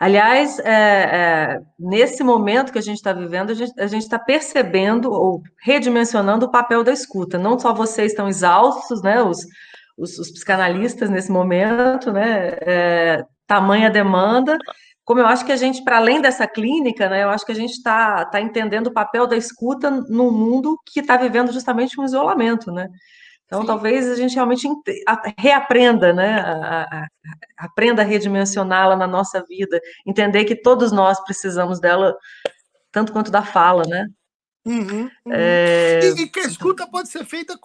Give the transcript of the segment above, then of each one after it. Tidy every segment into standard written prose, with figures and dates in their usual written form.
Aliás, nesse momento que a gente está vivendo, a gente está percebendo ou redimensionando o papel da escuta. Não só vocês estão exaustos, né, os psicanalistas nesse momento, né, tamanha demanda, como eu acho que a gente, para além dessa clínica, né, eu acho que a gente está entendendo o papel da escuta num mundo que está vivendo justamente um isolamento, né? Então, Sim. talvez a gente realmente reaprenda, né? Aprenda a redimensioná-la na nossa vida, entender que todos nós precisamos dela tanto quanto da fala, né? Uhum, uhum. É, E que a escuta pode ser feita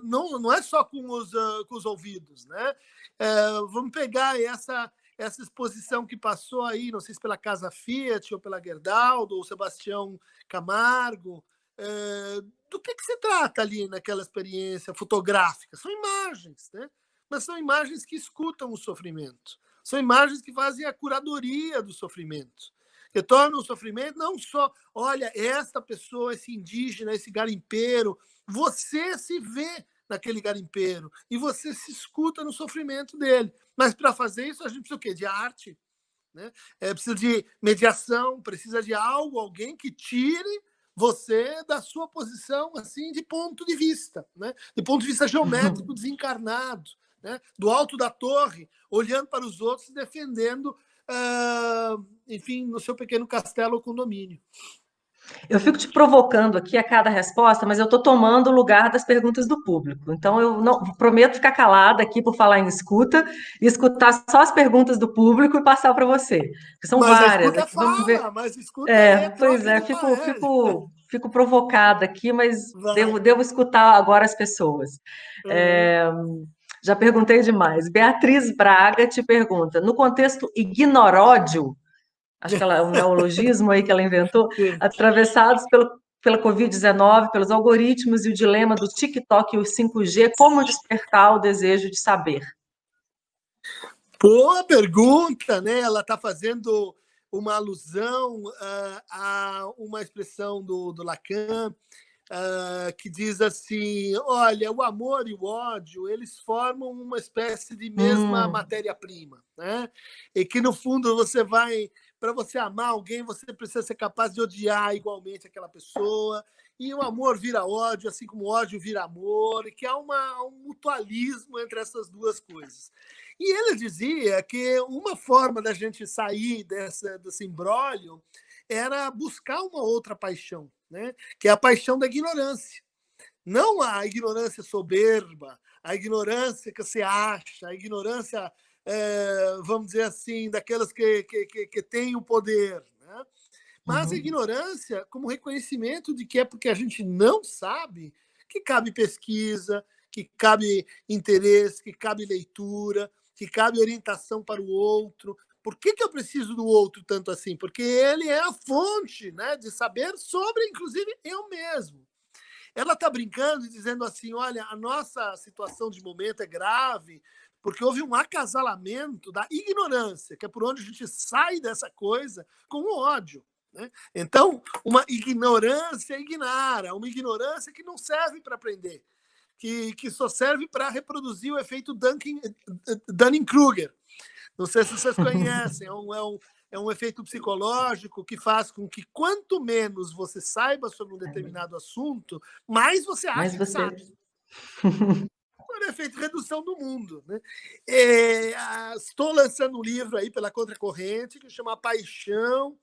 não é só com os ouvidos, né? Vamos pegar essa exposição que passou aí, não sei se pela Casa Fiat ou pela Gerdau, ou Sebastião Camargo. Do que se trata ali naquela experiência fotográfica? São imagens, né? Mas são imagens que escutam o sofrimento. São imagens que fazem a curadoria do sofrimento. Que tornam o sofrimento não só, olha, esta pessoa, esse indígena, esse garimpeiro, você se vê naquele garimpeiro e você se escuta no sofrimento dele. Mas para fazer isso a gente precisa o quê? De arte, né? Precisa de mediação, precisa de algo, alguém que tire você da sua posição assim de ponto de vista, né? De ponto de vista geométrico desencarnado, né? Do alto da torre, olhando para os outros e defendendo, enfim, no seu pequeno castelo ou condomínio. eu fico te provocando aqui a cada resposta, mas eu estou tomando o lugar das perguntas do público. Então, eu não prometo ficar calada aqui por falar em escuta e escutar só as perguntas do público e passar para você. Porque são Mas a várias. escuta Aqui, vamos ver. fala, mas a escuta é Pois troca é, de palavras. fico provocada aqui, mas Vai. devo escutar agora as pessoas. Uhum. É, já perguntei demais. Beatriz Braga te pergunta: no contexto ignoródio, acho que ela é um neologismo aí que ela inventou, atravessados pela Covid-19, pelos algoritmos e o dilema do TikTok e o 5G, como despertar o desejo de saber? Boa pergunta, né? Ela está fazendo uma alusão a uma expressão do Lacan, que diz assim: olha, o amor e o ódio eles formam uma espécie de mesma Hum, matéria-prima, né? E que no fundo você vai, para você amar alguém, você precisa ser capaz de odiar igualmente aquela pessoa. E o amor vira ódio, assim como o ódio vira amor, e que há um mutualismo entre essas duas coisas. E ele dizia que uma forma da gente sair desse imbróglio era buscar uma outra paixão, né? Que é a paixão da ignorância. Não a ignorância soberba, a ignorância que você acha, a ignorância, vamos dizer assim, daquelas que têm o poder, né? Mas a uhum. ignorância como reconhecimento de que é porque a gente não sabe que cabe pesquisa, que cabe interesse, que cabe leitura, que cabe orientação para o outro. Por que eu preciso do outro tanto assim? Porque ele é a fonte, né, de saber sobre, inclusive, eu mesmo. Ela está brincando e dizendo assim: olha, a nossa situação de momento é grave, porque houve um acasalamento da ignorância, que é por onde a gente sai dessa coisa, com o ódio. Né? Então, uma ignorância ignara, uma ignorância que não serve para aprender, que só serve para reproduzir o efeito Dunning-Kruger. Não sei se vocês conhecem, é um efeito psicológico que faz com que quanto menos você saiba sobre um determinado assunto, mais você Mas acha que você. sabe. É o efeito redução do mundo. Né? Estou lançando um livro aí pela Contracorrente que chama Paixão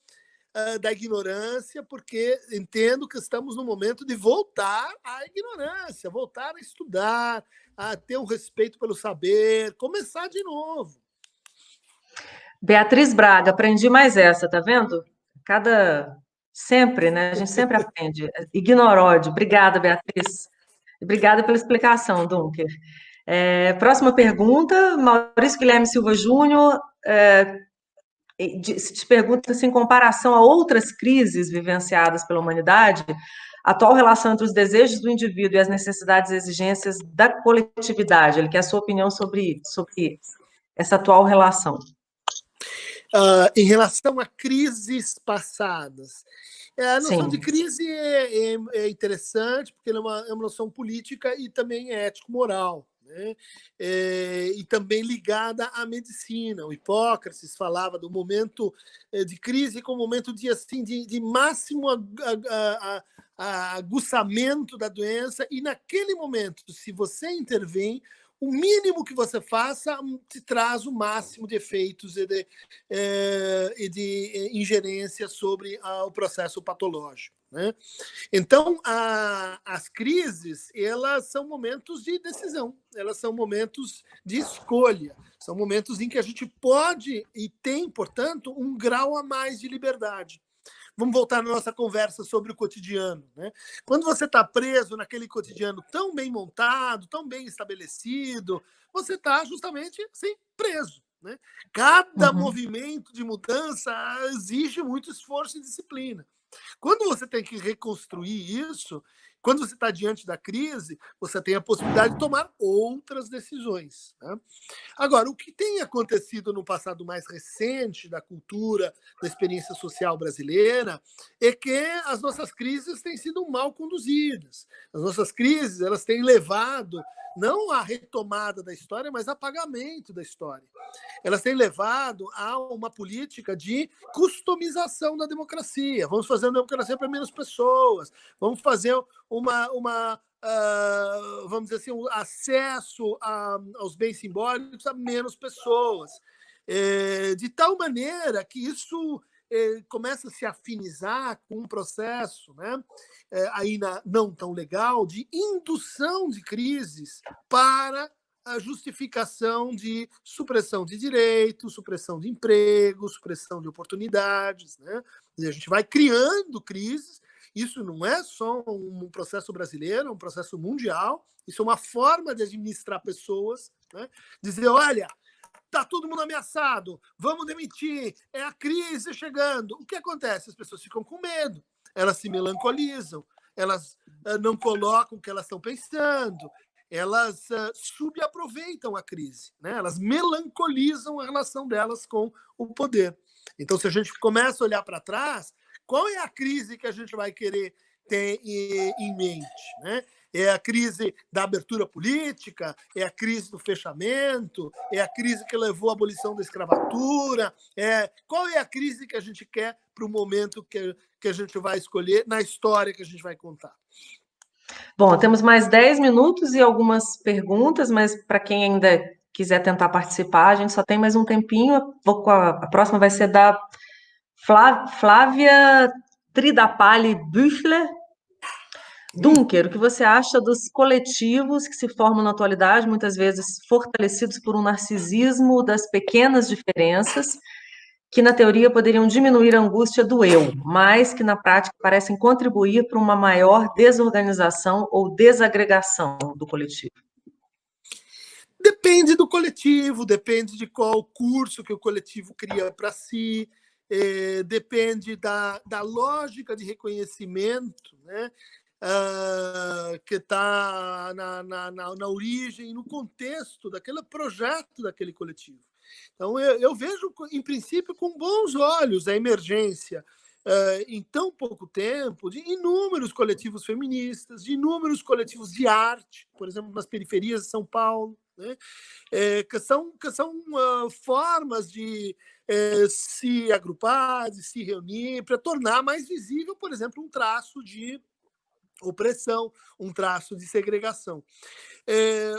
da Ignorância, porque entendo que estamos no momento de voltar à ignorância, voltar a estudar, a ter um respeito pelo saber, começar de novo. Beatriz Braga, aprendi mais essa, tá vendo? Cada. Sempre, né? A gente sempre aprende. Ignoródio. Obrigada, Beatriz. Obrigada pela explicação, Dunker. Próxima pergunta, Maurício Guilherme Silva Júnior te pergunta se, em comparação a outras crises vivenciadas pela humanidade, a atual relação entre os desejos do indivíduo e as necessidades e exigências da coletividade. Ele quer a sua opinião sobre essa atual relação. Em relação a crises passadas. A noção de Sim. crise é interessante, porque ela é uma noção política e também é ético-moral. né? E também ligada à medicina. O Hipócrates falava do momento de crise como momento assim, de máximo aguçamento da doença, e naquele momento, se você intervém, o mínimo que você faça te traz o máximo de efeitos e de ingerência sobre o processo patológico, né? Então, as crises, elas são momentos de decisão, elas são momentos de escolha, são momentos em que a gente pode e tem, portanto, um grau a mais de liberdade. Vamos voltar na nossa conversa sobre o cotidiano, né? Quando você está preso naquele cotidiano tão bem montado, tão bem estabelecido, você está justamente assim, preso, né? Cada movimento de mudança exige muito esforço e disciplina. Quando você tem que reconstruir isso, quando você está diante da crise, você tem a possibilidade de tomar outras decisões, né? Agora, o que tem acontecido no passado mais recente da cultura, da experiência social brasileira, é que as nossas crises têm sido mal conduzidas. As nossas crises, elas têm levado não à retomada da história, mas a apagamento da história. Elas têm levado a uma política de customização da democracia. Vamos fazer uma democracia para menos pessoas, vamos fazer vamos dizer assim, um acesso aos bens simbólicos a menos pessoas. De tal maneira que isso começa a se afinizar com um processo, né, não tão legal, de indução de crises para a justificação de supressão de direitos, supressão de emprego, supressão de oportunidades, né? E a gente vai criando crises. Isso não é só um processo brasileiro, é um processo mundial. Isso é uma forma de administrar pessoas, né? Dizer, olha, está todo mundo ameaçado, vamos demitir, é a crise chegando. O que acontece? As pessoas ficam com medo, elas se melancolizam, elas não colocam o que elas estão pensando, elas subaproveitam a crise, né? Elas melancolizam a relação delas com o poder. Então, se a gente começa a olhar para trás, qual é a crise que a gente vai querer ter em mente, né? É a crise da abertura política, é a crise do fechamento, é a crise que levou à abolição da escravatura. Qual é a crise que a gente quer para o momento que a gente vai escolher na história que a gente vai contar? Bom, temos mais 10 minutos e algumas perguntas, mas para quem ainda quiser tentar participar, a gente só tem mais um tempinho. A próxima vai ser da Flávia Tridapali Büchler. Dunker, o que você acha dos coletivos que se formam na atualidade, muitas vezes fortalecidos por um narcisismo das pequenas diferenças, que na teoria poderiam diminuir a angústia do eu, mas que na prática parecem contribuir para uma maior desorganização ou desagregação do coletivo? Depende do coletivo, depende de qual curso que o coletivo cria para si, depende da lógica de reconhecimento, né? Que está na origem, no contexto daquele projeto daquele coletivo. Então, eu vejo, em princípio, com bons olhos a emergência, em tão pouco tempo, de inúmeros coletivos feministas, de inúmeros coletivos de arte, por exemplo, nas periferias de São Paulo, né? Que são formas de se agrupar, de se reunir, para tornar mais visível, por exemplo, um traço de opressão, um traço de segregação.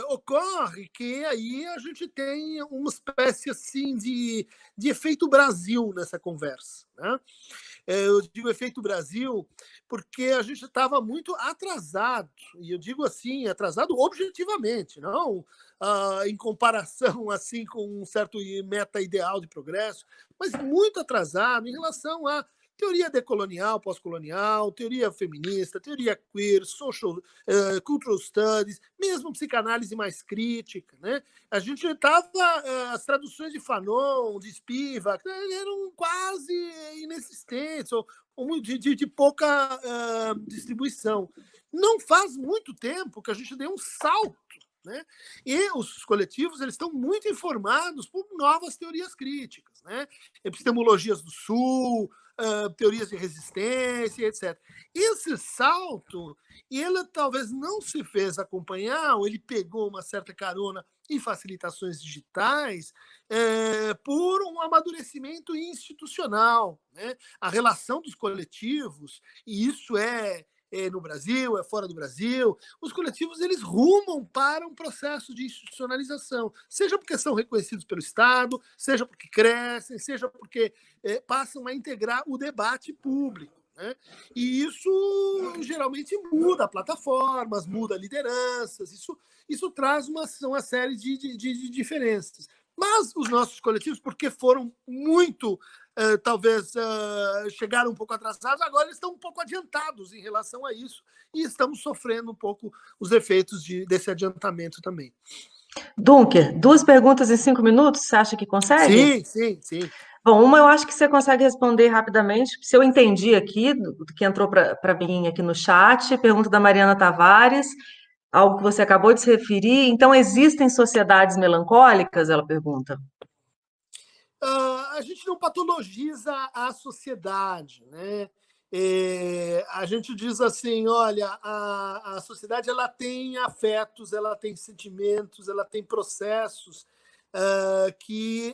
Ocorre que aí a gente tem uma espécie assim de efeito Brasil nessa conversa, né? Eu digo efeito Brasil porque a gente estava muito atrasado, e eu digo assim, atrasado objetivamente, não em comparação assim com um certo meta-ideal de progresso, mas muito atrasado em relação à teoria decolonial, pós-colonial, teoria feminista, teoria queer, social, cultural studies, mesmo psicanálise mais crítica, né? A gente estava, as traduções de Fanon, de Spivak, eram quase inexistentes, ou de pouca distribuição. Não faz muito tempo que a gente deu um salto, né? E os coletivos eles estão muito informados por novas teorias críticas, né? Epistemologias do Sul, teorias de resistência, etc. Esse salto, ele talvez não se fez acompanhar, ou ele pegou uma certa carona em facilitações digitais por um amadurecimento institucional, né? A relação dos coletivos, e isso no Brasil, é fora do Brasil, os coletivos eles rumam para um processo de institucionalização, seja porque são reconhecidos pelo Estado, seja porque crescem, seja porque passam a integrar o debate público. Né? E isso geralmente muda plataformas, muda lideranças, isso traz uma série de diferenças. Mas os nossos coletivos, porque foram muito, talvez, chegaram um pouco atrasados, agora eles estão um pouco adiantados em relação a isso e estamos sofrendo um pouco os efeitos desse adiantamento também. Dunker, 2 perguntas em 5 minutos, você acha que consegue? Sim. Bom, uma eu acho que você consegue responder rapidamente. Se eu entendi aqui, do que entrou para mim aqui no chat, pergunta da Mariana Tavares, algo que você acabou de se referir. Então, existem sociedades melancólicas? Ela pergunta. A gente não patologiza a sociedade, né? A gente diz assim, olha, a sociedade ela tem afetos, ela tem sentimentos, ela tem processos que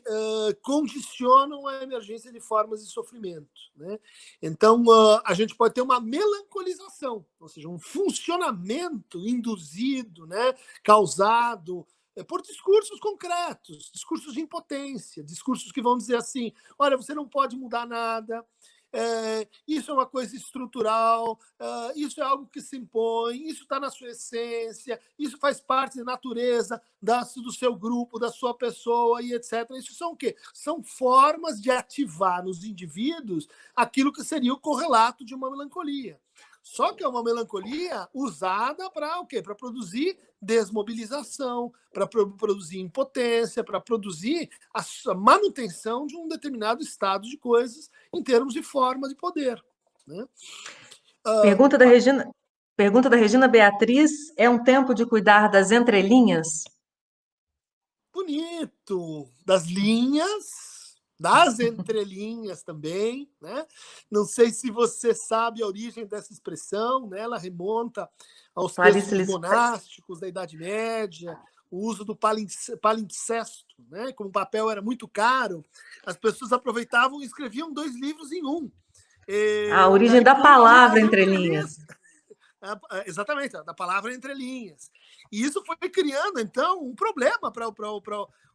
condicionam a emergência de formas de sofrimento, né? Então, a gente pode ter uma melancolização, ou seja, um funcionamento induzido, né, causado por discursos concretos, discursos de impotência, discursos que vão dizer assim, olha, você não pode mudar nada, isso é uma coisa estrutural, isso é algo que se impõe, isso está na sua essência, isso faz parte da natureza do seu grupo, da sua pessoa e etc. Isso são o quê? São formas de ativar nos indivíduos aquilo que seria o correlato de uma melancolia. Só que é uma melancolia usada para o quê? Para produzir desmobilização, para produzir impotência, para produzir a manutenção de um determinado estado de coisas em termos de forma de poder. Né? Pergunta da Regina Beatriz: é um tempo de cuidar das entrelinhas? Bonito! Das linhas, das entrelinhas também, né? Não sei se você sabe a origem dessa expressão, né? Ela remonta aos Clarice textos Lispector. monásticos da Idade Média, o uso do palimpsesto, né? Como o papel era muito caro, as pessoas aproveitavam e escreviam 2 livros em um. A E origem daí da punham palavra as entrelinhas. entrelinhas. Exatamente, da palavra entrelinhas. E isso foi criando, então, um problema para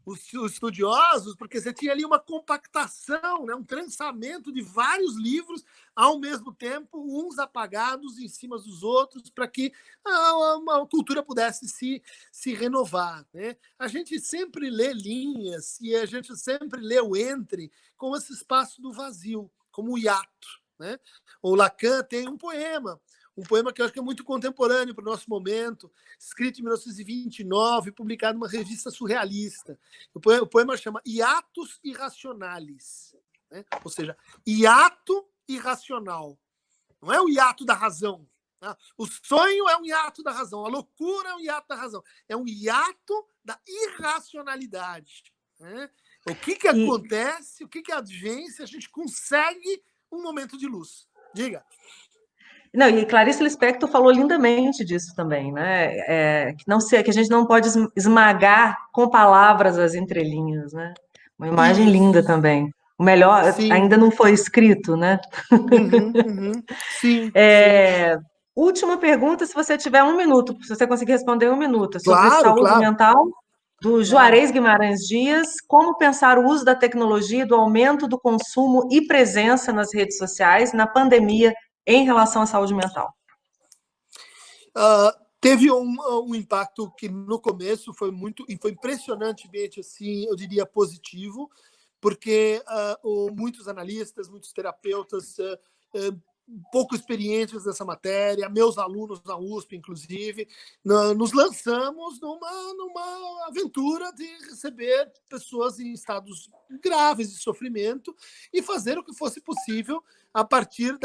os estudiosos, porque você tinha ali uma compactação, né, um trançamento de vários livros ao mesmo tempo, uns apagados em cima dos outros, para que uma cultura pudesse se renovar. Né? A gente sempre lê linhas e a gente sempre lê o entre como esse espaço do vazio, como o hiato. Né? O Lacan tem um poema que eu acho que é muito contemporâneo para o nosso momento, escrito em 1929, publicado numa revista surrealista. O poema chama Hiatus Irrationalis, né? Ou seja, hiato irracional. Não é o hiato da razão. Tá? O sonho é um hiato da razão, a loucura é um hiato da razão. É um hiato da irracionalidade. Né? O que acontece, o que advém se a gente consegue um momento de luz? Diga. Não, e Clarice Lispector falou lindamente disso também, né? Que a gente não pode esmagar com palavras as entrelinhas, né? Uma imagem linda Isso. também. O melhor Sim. ainda não foi escrito, né? Sim. Última pergunta, se você tiver 1 minuto, se você conseguir responder 1 minuto, é sobre Claro, saúde claro, mental, do claro. Juarez Guimarães Dias, como pensar o uso da tecnologia e do aumento do consumo e presença nas redes sociais na pandemia em relação à saúde mental. Teve um impacto que no começo foi impressionantemente, assim, eu diria, positivo, porque muitos analistas, muitos terapeutas pouco experientes nessa matéria, meus alunos na USP, inclusive, nos lançamos numa aventura de receber pessoas em estados graves de sofrimento e fazer o que fosse possível a partir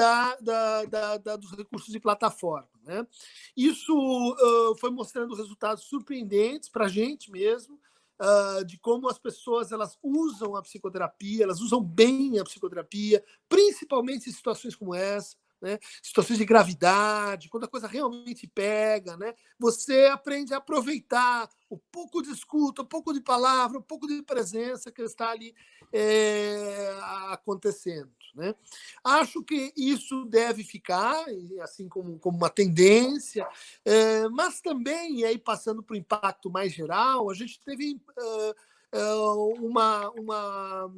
dos recursos de plataforma. Né? Isso foi mostrando resultados surpreendentes para a gente mesmo, de como as pessoas elas usam a psicoterapia, elas usam bem a psicoterapia, principalmente em situações como essa, né? Situações de gravidade, quando a coisa realmente pega, né? Você aprende a aproveitar o pouco de escuta, o pouco de palavra, o pouco de presença que está ali acontecendo, né? Acho que isso deve ficar, assim como uma tendência, mas também, e aí passando para o impacto mais geral, a gente teve uma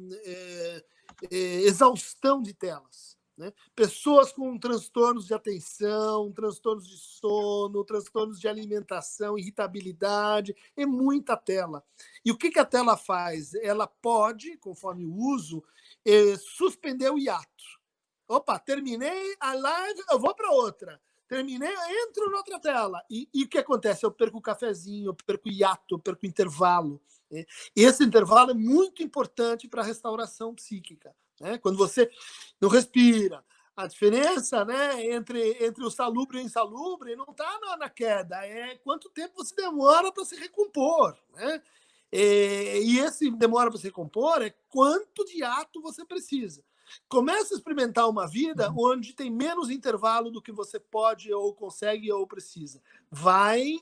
exaustão de telas. Né? Pessoas com transtornos de atenção, transtornos de sono, transtornos de alimentação, irritabilidade, e muita tela. E o que a tela faz? Ela pode, conforme o uso, suspender o hiato. Opa, terminei a live, eu vou para outra. Terminei, eu entro na outra tela. E o que acontece? Eu perco o cafezinho, eu perco o hiato, eu perco o intervalo. Esse intervalo é muito importante para a restauração psíquica. Né? Quando você não respira, a diferença, né, entre o salubre e o insalubre não está na queda, é quanto tempo você demora para se recompor. Né? E esse demora para se recompor é quanto de ato você precisa. Começa a experimentar uma vida onde tem menos intervalo do que você pode ou consegue ou precisa. Vai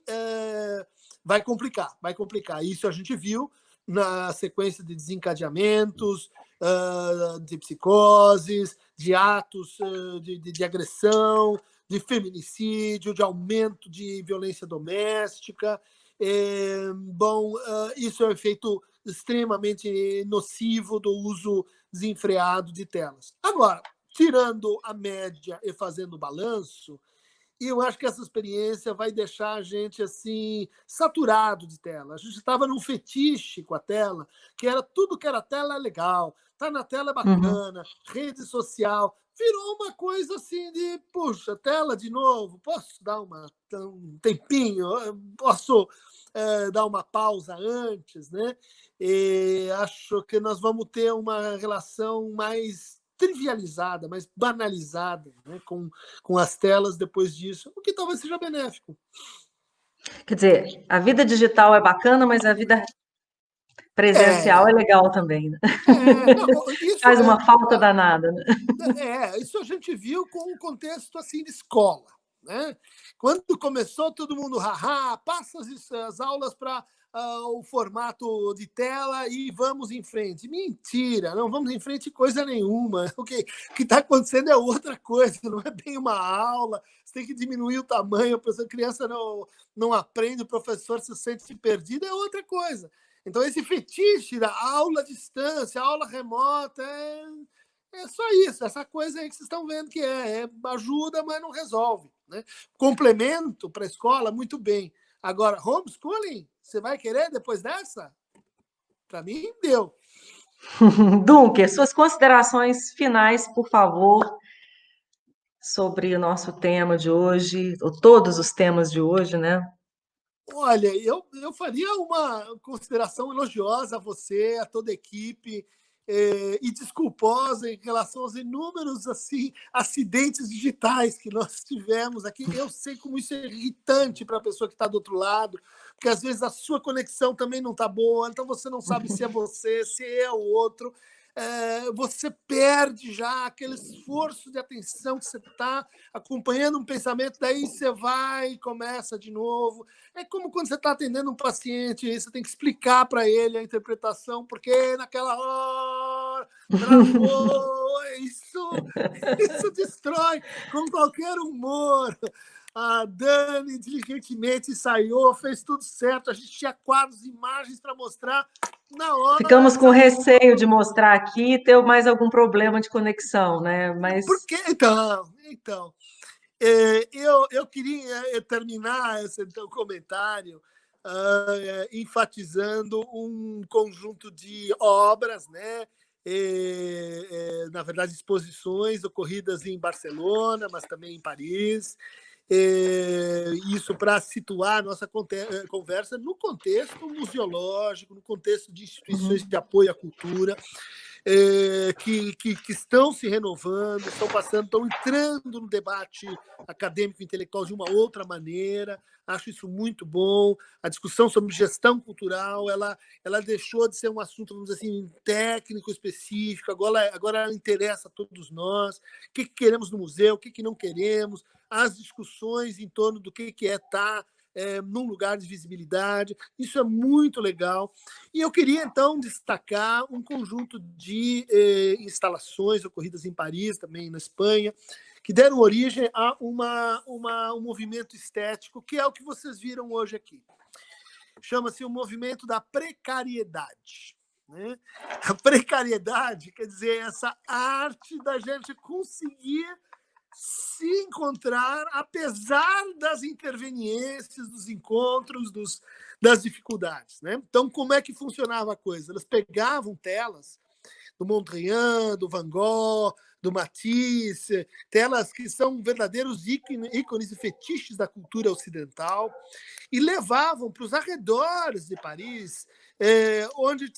complicar, vai complicar. Isso a gente viu na sequência de desencadeamentos, de psicoses, de atos de agressão, de feminicídio, de aumento de violência doméstica. Isso é um efeito extremamente nocivo do uso desenfreado de telas. Agora, tirando a média e fazendo o balanço, eu acho que essa experiência vai deixar a gente assim saturado de tela. A gente estava num fetiche com a tela, que era tudo que era tela é legal, tá na tela é bacana, rede social, virou uma coisa assim de, puxa, tela de novo, posso dar um tempinho, posso dar uma pausa antes, né? E acho que nós vamos ter uma relação mais trivializada, mais banalizada, né, com as telas depois disso, o que talvez seja benéfico. Quer dizer, a vida digital é bacana, mas a vida presencial é legal também, né? Não, isso faz uma falta danada, né? Isso a gente viu com um contexto assim de escola, né? Quando começou todo mundo, passa as aulas para o formato de tela e vamos em frente. Mentira, não vamos em frente coisa nenhuma. O que está acontecendo é outra coisa, não é bem uma aula, você tem que diminuir o tamanho, a criança não aprende, o professor se sente perdido, é outra coisa. Então, esse fetiche da aula à distância, aula remota, é só isso, essa coisa aí que vocês estão vendo que ajuda, mas não resolve. Né? Complemento para a escola, muito bem. Agora, homeschooling, você vai querer depois dessa? Para mim, deu. Dunker, suas considerações finais, por favor, sobre o nosso tema de hoje, ou todos os temas de hoje, né? Olha, eu faria uma consideração elogiosa a você, a toda a equipe, e desculposa em relação aos inúmeros assim, acidentes digitais que nós tivemos aqui. Eu sei como isso é irritante para a pessoa que está do outro lado, porque às vezes a sua conexão também não está boa, então você não sabe se é você, se é o outro. Você perde já aquele esforço de atenção que você está acompanhando um pensamento, daí você vai e começa de novo. É como quando você está atendendo um paciente, você tem que explicar para ele a interpretação, porque naquela hora travou, isso destrói com qualquer humor. A Dani diligentemente ensaiou, fez tudo certo, a gente tinha quadros, imagens para mostrar. Na hora, ficamos com receio de mostrar aqui e ter mais algum problema de conexão, né? Mas por quê? Então eu queria terminar esse então, comentário enfatizando um conjunto de obras, né? Na verdade, exposições ocorridas em Barcelona, mas também em Paris. Isso para situar a nossa conversa no contexto museológico, no contexto de instituições de apoio à cultura. que estão se renovando, estão entrando no debate acadêmico e intelectual de uma outra maneira. Acho isso muito bom. A discussão sobre gestão cultural, ela deixou de ser um assunto, vamos dizer assim, técnico, específico. Agora ela interessa a todos nós. O que queremos no museu, o que não queremos, as discussões em torno do que é estar num lugar de visibilidade. Isso é muito legal. E eu queria, então, destacar um conjunto de instalações ocorridas em Paris, também na Espanha, que deram origem a um movimento estético, que é o que vocês viram hoje aqui. Chama-se o movimento da precariedade. Né? A precariedade quer dizer essa arte da gente conseguir se encontrar, apesar das interveniências, dos encontros, das dificuldades. Né? Então, como é que funcionava a coisa? Elas pegavam telas do Mondrian, do Van Gogh, do Matisse, telas que são verdadeiros ícones e fetiches da cultura ocidental, e levavam para os arredores de Paris, onde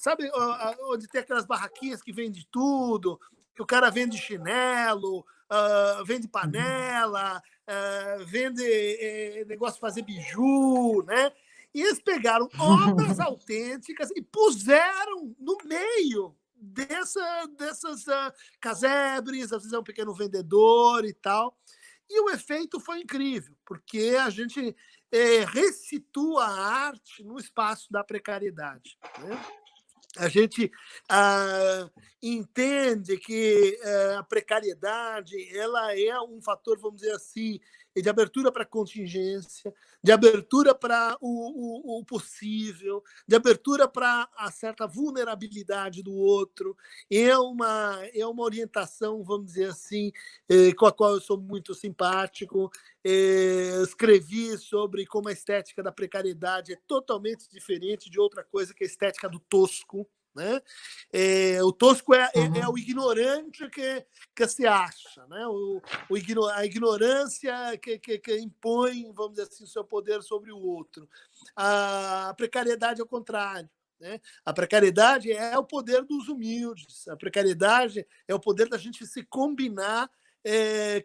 tem aquelas barraquinhas que vendem tudo, que o cara vende chinelo, vende panela, vende negócio de fazer biju, né? E eles pegaram obras autênticas e puseram no meio dessas casebres, às vezes é um pequeno vendedor e tal. E o efeito foi incrível, porque a gente ressitua a arte no espaço da precariedade. Né? A gente entende que a precariedade ela é um fator, vamos dizer assim, de abertura para a contingência, de abertura para o possível, de abertura para a certa vulnerabilidade do outro. É uma orientação, vamos dizer assim, com a qual eu sou muito simpático. Escrevi sobre como a estética da precariedade é totalmente diferente de outra coisa que a estética do tosco. Né? O tosco é o ignorante que se acha, né? A ignorância que impõe, vamos dizer assim, o seu poder sobre o outro. A precariedade é o contrário. Né? A precariedade é o poder dos humildes, a precariedade é o poder da gente se combinar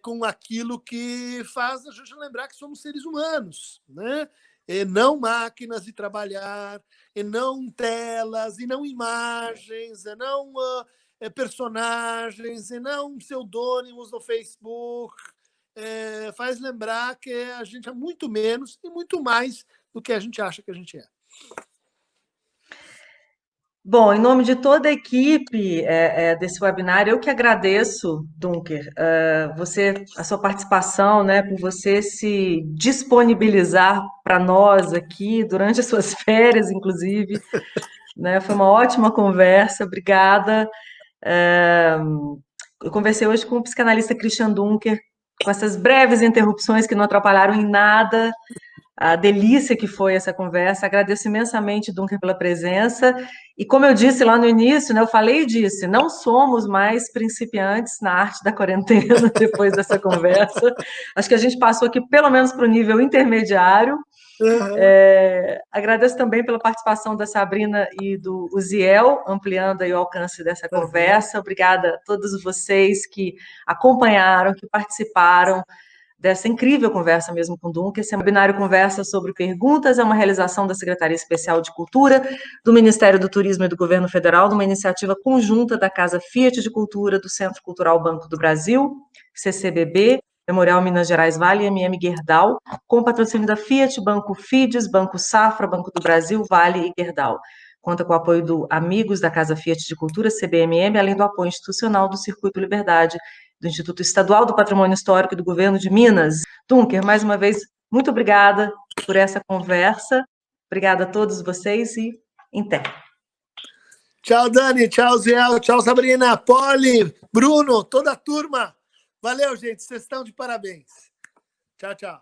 com aquilo que faz a gente lembrar que somos seres humanos, né? E não máquinas de trabalhar, e não telas, e não imagens, e não personagens, e não pseudônimos no Facebook. Faz lembrar que a gente é muito menos e muito mais do que a gente acha que a gente é. Bom, em nome de toda a equipe desse webinar, eu que agradeço, Dunker, a sua participação, né, por você se disponibilizar para nós aqui durante as suas férias, inclusive, né, foi uma ótima conversa, obrigada. Eu conversei hoje com o psicanalista Christian Dunker, com essas breves interrupções que não atrapalharam em nada a delícia que foi essa conversa. Agradeço imensamente, Dunker, pela presença. E como eu disse lá no início, né, eu falei e disse, não somos mais principiantes na arte da quarentena depois dessa conversa. Acho que a gente passou aqui pelo menos para o nível intermediário. Agradeço também pela participação da Sabrina e do Uziel, ampliando aí o alcance dessa conversa. Obrigada a todos vocês que acompanharam, que participaram dessa incrível conversa mesmo com o Dunker. Esse webinário conversa sobre perguntas, é uma realização da Secretaria Especial de Cultura, do Ministério do Turismo e do Governo Federal, de uma iniciativa conjunta da Casa Fiat de Cultura, do Centro Cultural Banco do Brasil, CCBB, Memorial Minas Gerais Vale e MM Gerdau, com patrocínio da Fiat, Banco Fides, Banco Safra, Banco do Brasil, Vale e Gerdau. Conta com o apoio do Amigos da Casa Fiat de Cultura, CBMM, além do apoio institucional do Circuito Liberdade, do Instituto Estadual do Patrimônio Histórico e do Governo de Minas. Dunker, mais uma vez, muito obrigada por essa conversa. Obrigada a todos vocês e até. Tchau, Dani. Tchau, Zé. Tchau, Sabrina. Poli, Bruno, toda a turma. Valeu, gente. Vocês estão de parabéns. Tchau, tchau.